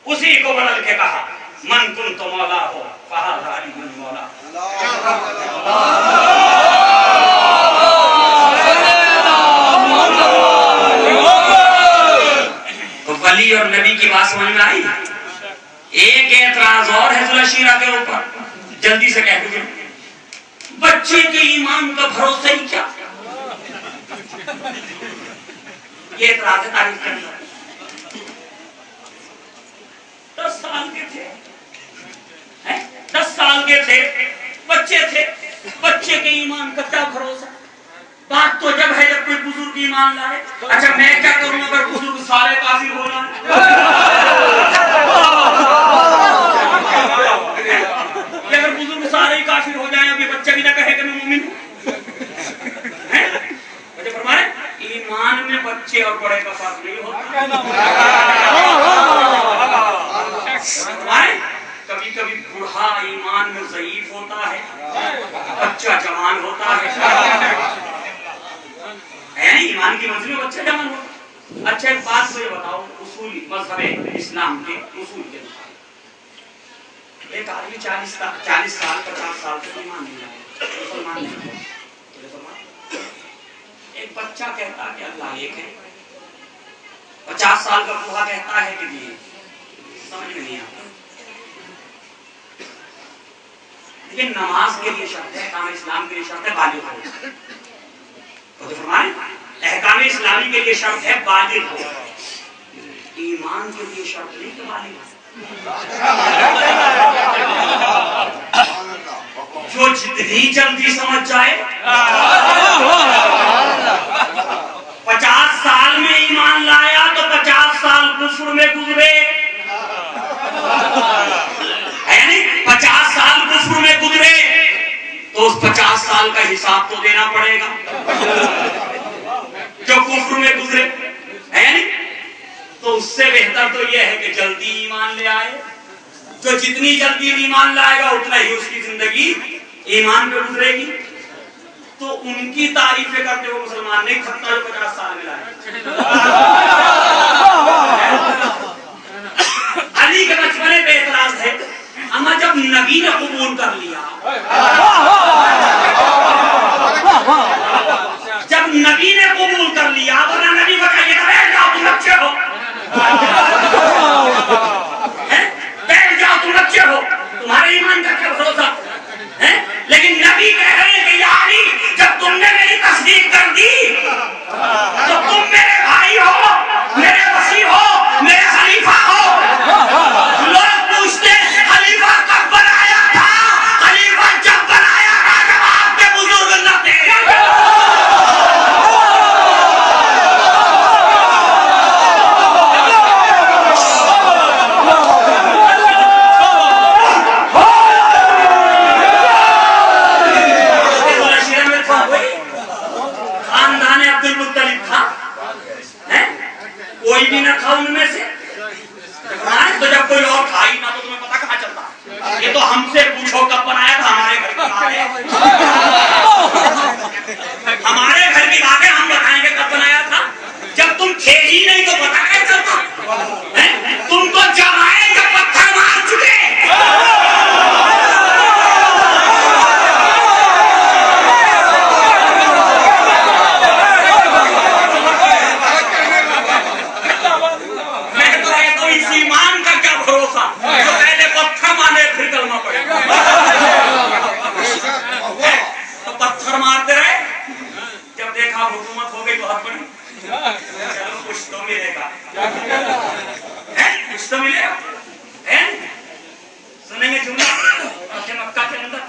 उसी को बदल के कहा मन कुन तो मौला हो फहादारी मन मौला। तो वली और नबी की बात समझ में आई। एक एतराज और है जुलशीरा के ऊपर, जल्दी से कह दीजिए। बच्चे के ईमान का भरोसा ही क्या, ये एतराज है तारीफ के अंदर। 10 साल के थे, 10 साल के थे, बच्चे थे, बच्चे के ईमान का क्या भरोसा। बात तो जब है जब कोई बुजुर्ग ईमान लाए। अच्छा मैं क्या करूं अगर बुजुर्ग सारे काफिर हो जाए, अगर बुजुर्ग सारे ही काफिर हो जाए, अभी बच्चा भी ना कहे कि मैं मुमिन हूं। बच्चे फरमाए ईमान में बच्चे और बड़े का फर्क नहीं होता। कभी कभी बूढ़ा ईमान में ज़ईफ होता है, बच्चा जवान होता है ईमान की मंजिल में बच्चा जवान होता है। अच्छा एक बात मुझे बताओ, उसूल मज़हब इस्लाम के उसूल के मुताबिक एक आदमी 40 साल 50 साल तक ईमान नहीं लाया, मुसलमान नहीं। एक बच्चा कहता है कि अल्लाह एक है, 50 साल का बूढ़ा कहता है कि जी समझ में नहीं आता। लेकिन नमाज के लिए शर्त है, अहकाम इस्लाम के लिए शर्त है बालिग हो। तो फरमाए अहकाम इस्लामी के लिए शर्त है बालिग हो, ईमान के लिए शर्त नहीं कि बालिग हो। जो जितनी जल्दी समझ जाए, 50 साल में ईमान लाया तो 50 साल कुफ्र में गुजरे, है नहीं? 50 साल कुफ्र में गुजरे तो उस 50 साल का हिसाब तो देना पड़ेगा जो कुफ्र में गुजरे, है नहीं? तो उससे बेहतर तो यह है कि जल्दी ईमान ले आए। जो जितनी जल्दी ईमान लाएगा उतना ही उसकी जिंदगी ईमान पे गुजरेगी। तो उनकी तारीफें करते हुए मुसलमान नहीं थकता जो 50 साल में लाए। अली के बचपने पे एतराज है, अम्मा जब नबी ने कबूल कर लिया, जब नबी ने कबूल कर लिया, वरना नबी बताइए बैठ जाओ तुम बच्चे हो, बैठ जाओ तुम बच्चे हो, तुम्हारे ईमान का क्या भरोसा है? लेकिन नबी कह रहे हैं कि या अली जब तुमने मेरी तस्दीक कर दी तो तुम मेरे भाई हो, मेरे वसी हो, मेरे खलीफा हो। लोग पूछते खलीफा कब बनाया था? खलीफा जब बनाया था जब आपके बुजुर्ग न थे। कोई भी ना था उनमें से, तो जब कोई और था ही ना तो तुम्हें पता कहाँ चलता? ये तो हमसे पूछो कब बनाया था, हमारे घर की बात है, हमारे घर की बात है, हम बताएंगे कब बनाया था। जब तुम थे ही नहीं तो पता कैसे चलता? तुम तो जब आए जब पत्थर मार चुके। तो पत्थर मारते रहे, जब देखा हुकूमत हो गई तो हद बनी, चलो कुछ तो मिलेगा, कुछ तो मिलेगा। सुनेंगे जुमला मक्का के अंदर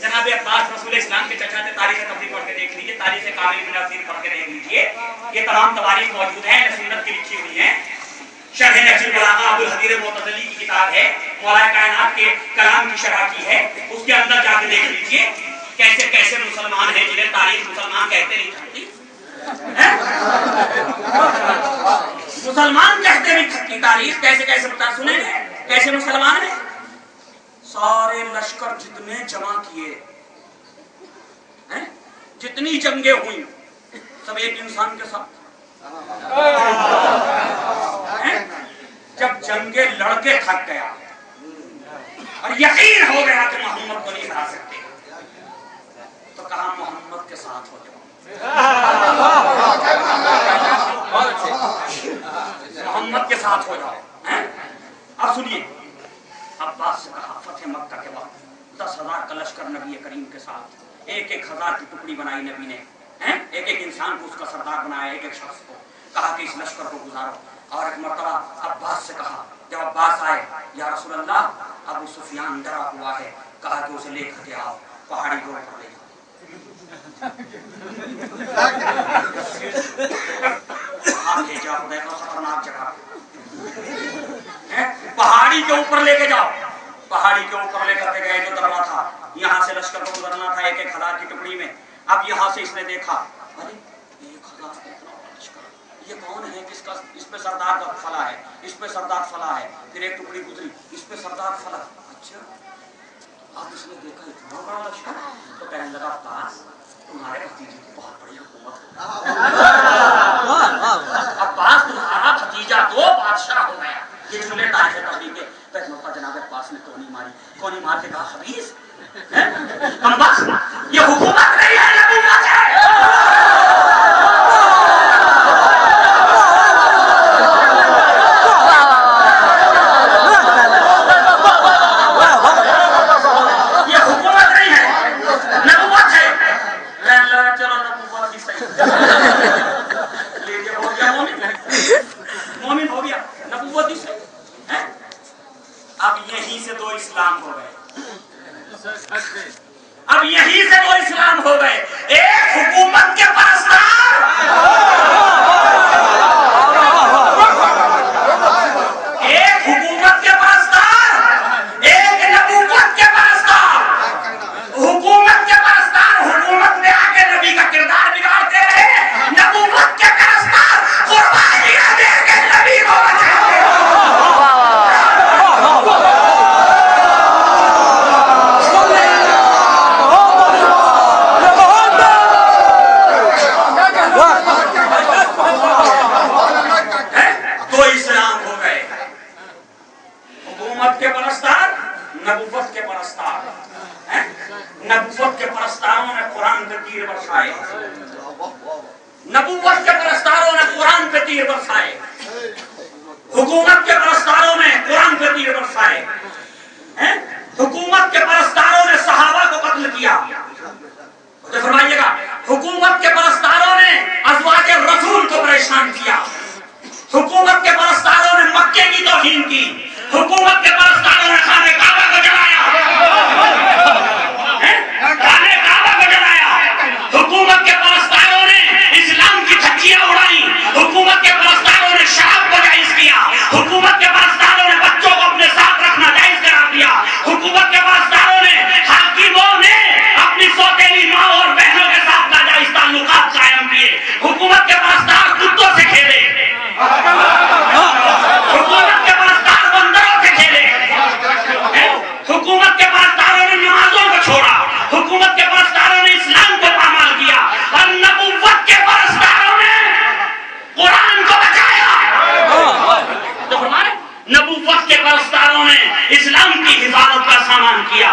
जनाब अब्बास रसूल इस्लाम के चचा थे। तारीख तबरीक पढ़ के देख लीजिए, तारीख कामिल बिन नसीर पढ़ के देख लीजिए, ये तमाम तवारीख मौजूद है, नसीरत की लिखी हुई है। शरह नहजुल बलागा अबुल हदीर मुअतज़िली की किताब है, मौला कायनात के कलाम की शरह की है, उसके अंदर जाके देख लीजिए कैसे कैसे मुसलमान हैं जिन्हें तारीख मुसलमान कहते नहीं थकती, मुसलमान कहते नहीं थकती तारीख। कैसे कैसे बता सुनेंगे कैसे मुसलमान है। सारे लश्कर जितने जमा किए हैं, जितनी जंगें हुई सब एक इंसान के साथ। जब जंगे लड़के थक गया और यकीन हो गया कि मोहम्मद को नहीं हरा सकते, तो कहा मोहम्मद के साथ हो जाओ। मोहम्मद के साथ हो जाओ। अब सुनिए, अब्बास से कहा फतेह मक्का के बाद 10,000 का लश्कर नबी करीम के साथ 1,000 की टुकड़ी बनाई नबी ने, एक एक इंसान को उसका सरदार बनाया, एक एक शख्स को कहा कि इस लश्कर को गुजारो। और एक मरतबा अब्बास से कहा, जब अब्बास आए, या रसूल अल्लाह अबू सुफियान डरा हुआ है, कहा कि उसे लेकर के आओ, पहाड़ी को ऊपर ले जाओ, खतरनाक जगह, पहाड़ी के ऊपर लेके जाओ। पहाड़ी के ऊपर लेकर के गए, जो दरवा था, यहाँ से लश्कर को गुजरना था 1,000 की टुकड़ी में। अब यहाँ से इसने देखा, अरे 1,000 ये कौन है, किसका, इस पे सरदार का फला है, इस पे सरदार फला है। फिर एक टुकड़ी गुजरी, इस पे सरदार फला। अच्छा, अब इसने देखा इतना बड़ा लश्कर, तो कहने लगा अब्बास तुम्हारे भतीजे की बहुत बड़ी हुकूमत हो। अब्बास तुम्हारा भतीजा तो बादशाह हो गया। ये सुने ताजे तबलीग के जनाब अब्बास ने कोनी मार के कहा, हबीस ये हुकूमत नहीं है, नबूवत है। अब यहीं से दो इस्लाम हो गए, अब यहीं से दो इस्लाम हो गए। एक हुकूमत के परस्तार, एक हुकूमत के परस्तार, एक नबूवत के परस्तार। हुकूमत के परस्तार हुकूमत में आके नबी का किरदार बिगाड़ते रहे, नबूवत के परस्तार कुर्बानियां देके नबी को बचाते। नबूवत के परस्तार, नबूवत के परस्तारों ने कुरान पे तीर बरसाए, नबूवत के परस्तारों ने कुरान पे तीर बरसाए, हुकूमत के परस्तारों ने कुरान पे तीर बरसाए, हुकूमत के परस्तारों ने सहाबा को कत्ल किया। तो फरमाइएगा, हुकूमत के परस्तारों ने अज़वाजे रसूल को परेशान किया, हुकूमत के परस्तारों ने मक्के की तौहीन की, हुकूमत के परस्तारों ने खाने काबा को जलाया, खाने काबा को जलाया, हुकूमत के परस्तारों ने इस्लाम की धज्जियां उड़ाई, हुकूमत के परस्तारों ने शराब को जायज किया, हुकूमत के परस्तारों ने बच्चों को अपने साथ रखना जायज करार दिया, हुकूमत के परस्तारों ने, हाकिमों ने अपनी सौतेली माँ और बहनों के साथ नाजायज ताल्लुकात कायम किए, हुकूमत के परस्तार कुत्तों से खेले, हुकूमत के परस्तार बंदरों से खेले, हुकूमत के परस्तारों ने नमाजों को छोड़ा, हुकूमत के परस्तारों ने इस्लाम को पामाल किया, और नबूवत के परस्तारों ने कुरान को बचाया। तो हमारे नबूवत के परस्तारों ने इस्लाम की हिफाजत का सामान किया,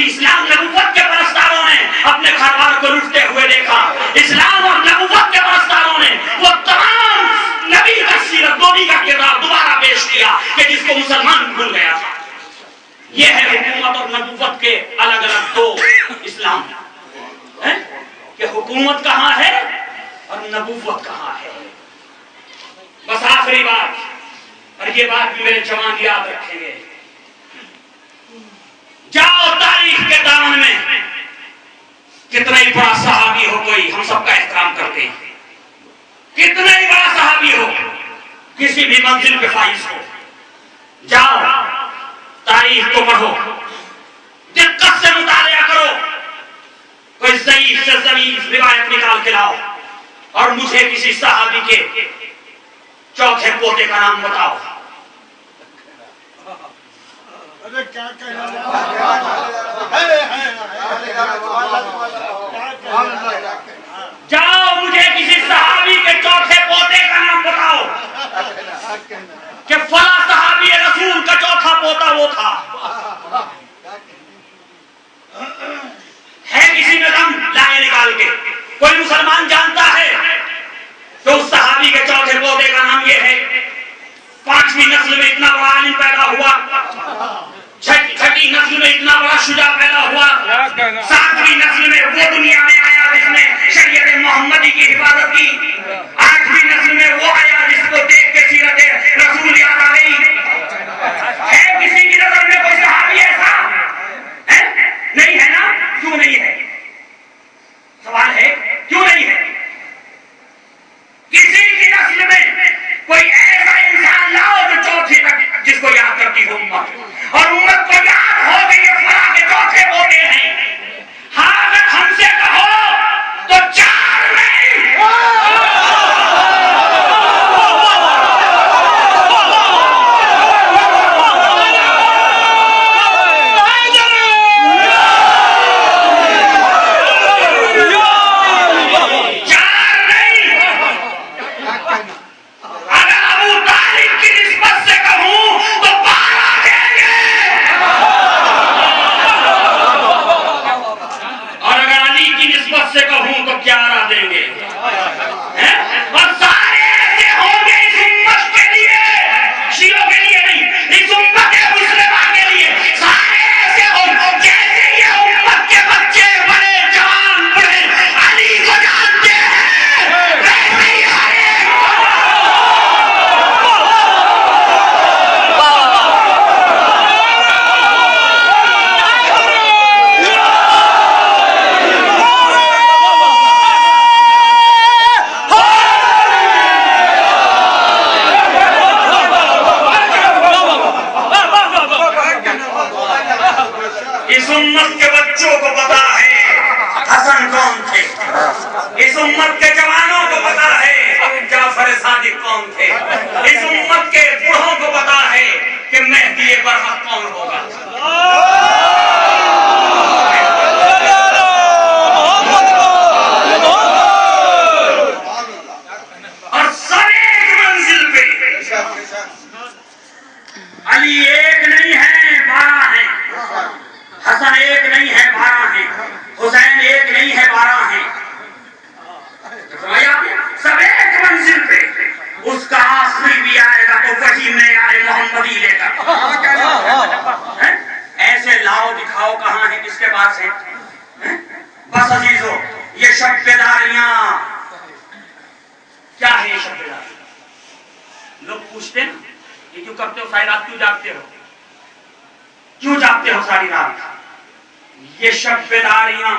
इस्लाम नबूवत के परस्तारों ने अपने घरवार को लुटते हुए देखा, इस्लाम और नबूवत के परस्तारों ने वो तमाम नबी का सीरत नबी का किरदार दोबारा पेश किया कि जिसको मुसलमान भूल गया था। ये है हुकूमत और नबूवत के अलग अलग दो इस्लाम है कि हुकूमत कहाँ है और नबूवत कहाँ है। बस आखिरी बात, और ये बात भी मेरे जवान याद रखेंगे, जाओ तारीख के दामन में, कितना ही बड़ा सहाबी हो कोई, हम सबका एहतराम करते हैं, कितना ही बड़ा सहाबी हो, किसी भी मंजिल पे फाइज हो, जाओ तारीख को पढ़ो, दिक्कत से मुतालिया करो, कोई ज़ईफ़ से ज़ईफ़ रिवायत निकाल के लाओ और मुझे किसी सहाबी के चौथे पोते का नाम बताओ। अरे क्या कहना, जाओ मुझे किसी सहाबी के चौथे पोते का नाम बताओ कि फला सहाबी वो था। है किसी में दम लाए निकाल के? कोई मुसलमान जानता है तो उस सहाबी के चौथे पोते का नाम ये है। 5वीं नस्ल में इतना बड़ा आलिम पैदा हुआ, छठी नस्ल में इतना बड़ा शुजा पैदा हुआ, 7वीं नस्ल में वो दुनिया में आया जिसने शरीयत मोहम्मदी की हिफाजत की, 8वीं नस्ल में वो आया जिसको देख के सीरत रसूल याद आ गई। है किसी की नजर में कोई सहाबी ऐसा है? नहीं है ना? क्यों नहीं है? सवाल है क्यों नहीं है? किसी की नस्ल में कोई ऐसा इंसान लाओ जो चौथे तक जिसको याद करती हो उम्मत, और उम्मत को याद हो कि ये फलां के चौथे पोते हैं। हाँ, अगर हमसे कहो तो 4 नहीं। से कहूं तो 11 देंगे, और सारे ऐसे होंगे इस उम्मत के लिए, शियों के लिए नहीं, इस उम्मत मुस्लिमा के लिए सारे ऐसे होंगे जैसे ये उम्मत के बच्चे बड़े जवान बूढ़े अली को जानते हैं, वैसे ही इस उम्मत के बच्चों को पता है हसन कौन थे, इस उम्मत के जवानों को पता है जाफर सादिक कौन थे, इस उम्मत के बूढ़ों को पता है कि मेहदी बरहक कौन होगा। और सब एक मंजिल पे, अली एक नहीं है 12 है, हसन एक नहीं है 12 है, हुसैन एक नहीं है 12 है। सब एक मंजिल पे, उसका आखिरी भी आएगा तो वही मेयार मोहम्मदी लेकर। ऐसे लाओ दिखाओ कहां है, किसके पास है? बस अजीजों, ये शब्बेदारियां क्या है? ये शब्बेदारी लोग पूछते हैं ये क्यों करते हो, सारी रात क्यों जागते हो, क्यों जागते हो सारी रात? ये शब्बेदारियां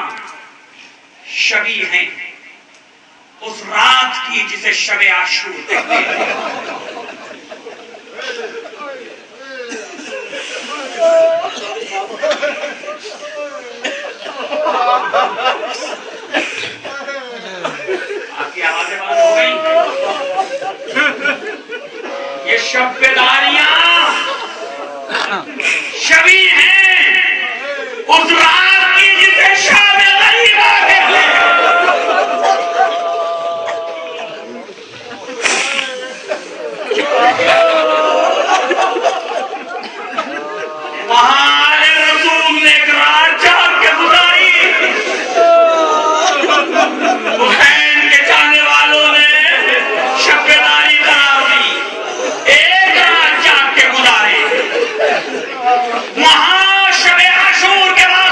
शबी हैं उस रात की जिसे शबे आशूर कहते हैं। आपकी आवाजें बंद हो गई। ये शब्बेदारियां शबी हैं उस रात की जिसे शामे गरीबा कहते हैं। वहां रसूल ने एक रात जाग के गुजारी, हुसैन के चाहने वालों ने शब्बेदारी करार दी, एक रात जाग के गुजारी। वहां शबे आशूर के बाद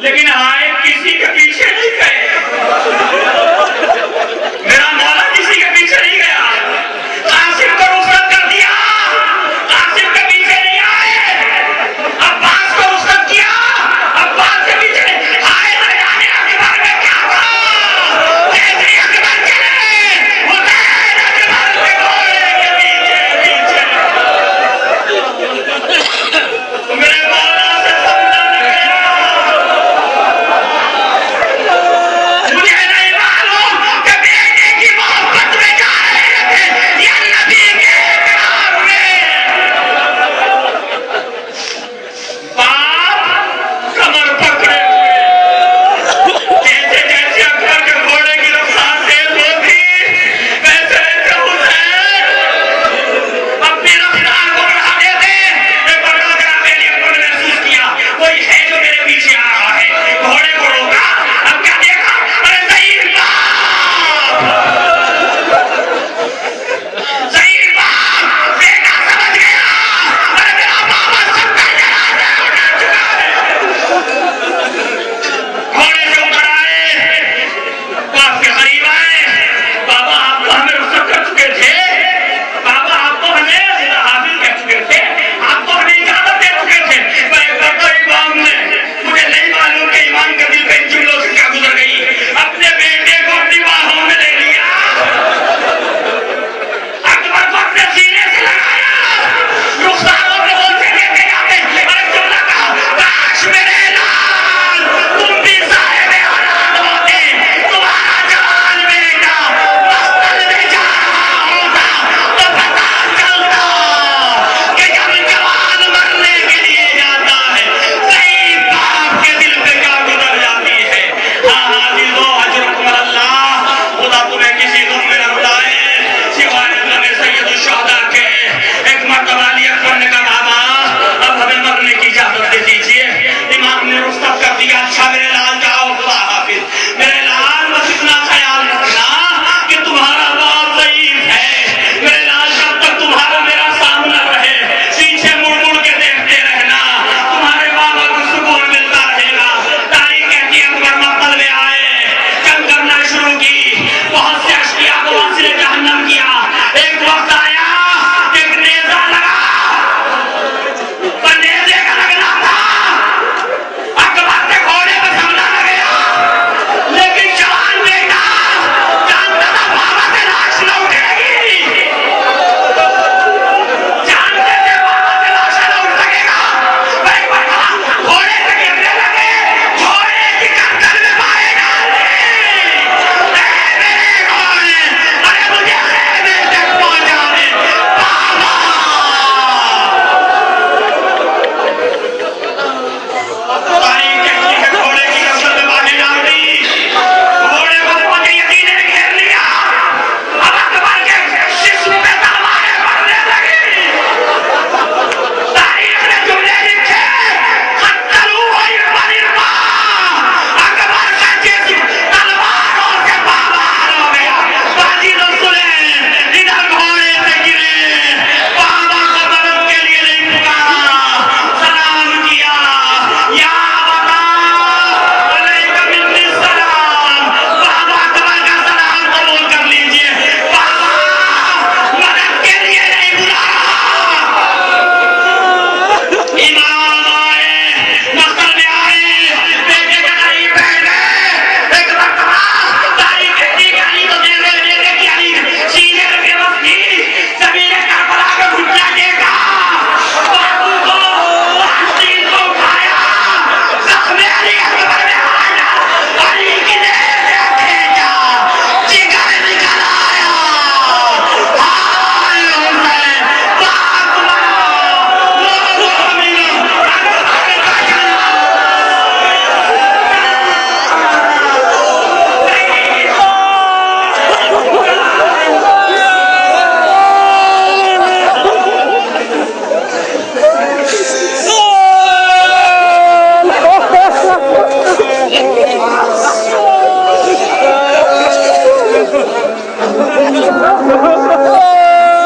लेकिन आए किसी का